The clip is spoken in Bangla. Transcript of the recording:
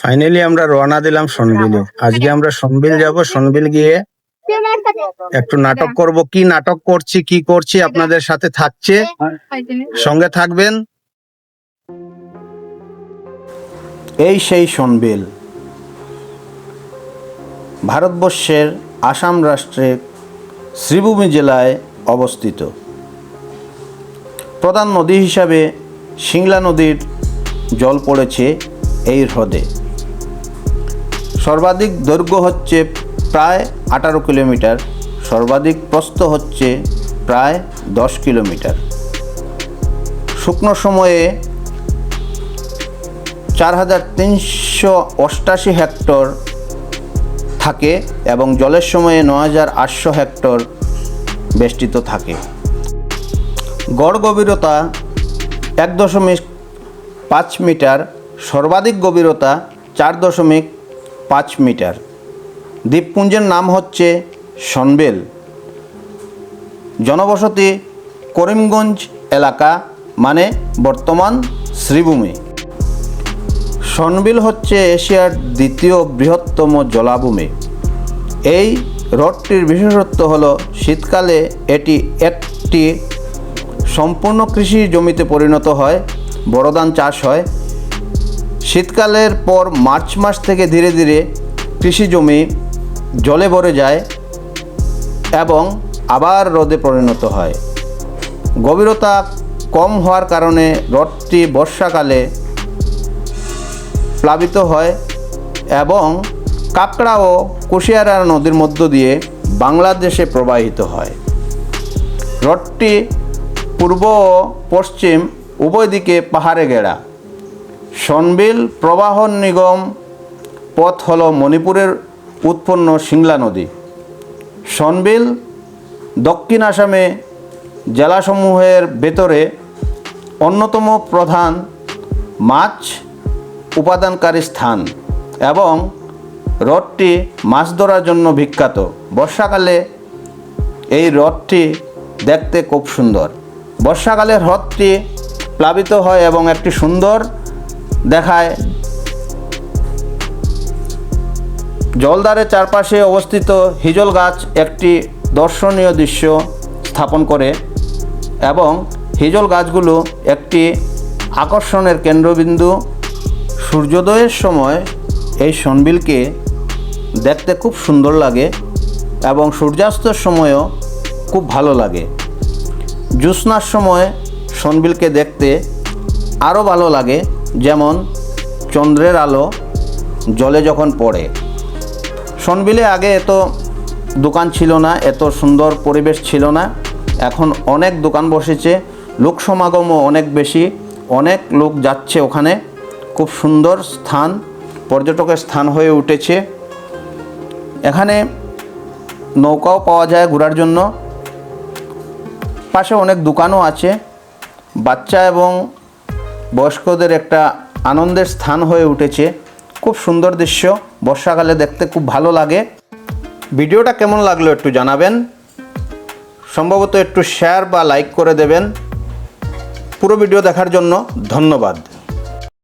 ফাইনালি আমরা রওনা দিলাম সনবিলে। আজকে আমরা সনবিল যাব। সনবিল গিয়ে একটু নাটক করব। কি নাটক করছি কি করছি আপনাদের সাথে থাকছে, সঙ্গে থাকবেন। এই সেই সনবিল, ভারতবর্ষের আসাম রাষ্ট্রের শ্রীভূমি জেলায় অবস্থিত। প্রধান নদী হিসাবে সিংলা নদীর জল পড়েছে এই হ্রদে। সর্বাধিক দৈর্ঘ্য হচ্ছে প্রায় 18 কিলোমিটার, সর্বাধিক প্রস্থ হচ্ছে প্রায় 10 কিলোমিটার। শুকনো সময়ে 4388 হেক্টর থাকে এবং জলের সময়ে 9800 হেক্টর বেষ্টিত থাকে। গড় গভীরতা 1.5 মিটার, সর্বাধিক গভীরতা 4.5 মিটার। দ্বীপপুঞ্জের নাম হচ্ছে সনবিল। জনবসতি করিমগঞ্জ এলাকা, মানে বর্তমান শ্রীভূমি। সনবিল হচ্ছে এশিয়ার দ্বিতীয় বৃহত্তম জলাভূমি। এই হ্রদটির বিশেষত্ব হলো শীতকালে এটি একটি সম্পূর্ণ কৃষি জমিতে পরিণত হয়, বড় ধান চাষ হয়। শীতকালের পর মার্চ মাস থেকে ধীরে ধীরে কৃষি জমি জলে ভরে যায় এবং আবার হ্রদে পরিণত হয়। গভীরতা কম হওয়ার কারণে হ্রদটি বর্ষাকালে প্লাবিত হয় এবং কাকড়া ও কুশিয়ারা নদীর মধ্য দিয়ে বাংলাদেশে প্রবাহিত হয়। হ্রদটি পূর্ব ও পশ্চিম উভয় দিকে পাহাড়ে ঘেরা। সনবিল প্রবাহ নিগম পথ হল মণিপুরের উৎপন্ন সিংলা নদী। সনবিল দক্ষিণ আসামে জেলাসমূহের ভেতরে অন্যতম প্রধান মাছ উপাদানকারী স্থান এবং হ্রদটি মাছ ধরার জন্য বিখ্যাত। বর্ষাকালে এই হ্রদটি দেখতে খুব সুন্দর। বর্ষাকালে হ্রদটি প্লাবিত হয় এবং একটি সুন্দর দেখায়। জলধারের চারপাশে অবস্থিত হিজল গাছ একটি দর্শনীয় দৃশ্য স্থাপন করে এবং হিজল গাছগুলো একটি আকর্ষণের কেন্দ্রবিন্দু। সূর্যোদয়ের সময় এই সনবিলকে দেখতে খুব সুন্দর লাগে এবং সূর্যাস্তের সময়ও খুব ভালো লাগে। জ্যোৎস্নার সময় সনবিলকে দেখতে আরও ভালো লাগে, যেমন চন্দ্রের আলো জলে যখন পড়ে। সনবিলে আগে এত দোকান ছিল না, এত সুন্দর পরিবেশ ছিল না। এখন অনেক দোকান বসেছে, লোক সমাগমও অনেক বেশি, অনেক লোক যাচ্ছে ওখানে। খুব সুন্দর স্থান, পর্যটকের স্থান হয়ে উঠেছে। এখানে নৌকাও পাওয়া যায় ঘোরার জন্য। পাশে অনেক দোকানও আছে। বাচ্চা এবং বয়স্কদের একটা আনন্দের স্থান হয়ে উঠেছে। খুব সুন্দর দৃশ্য, বর্ষাকালে দেখতে খুব ভালো লাগে। ভিডিওটা কেমন লাগলো একটু জানাবেন। সম্ভবত একটু শেয়ার বা লাইক করে দেবেন। পুরো ভিডিও দেখার জন্য ধন্যবাদ।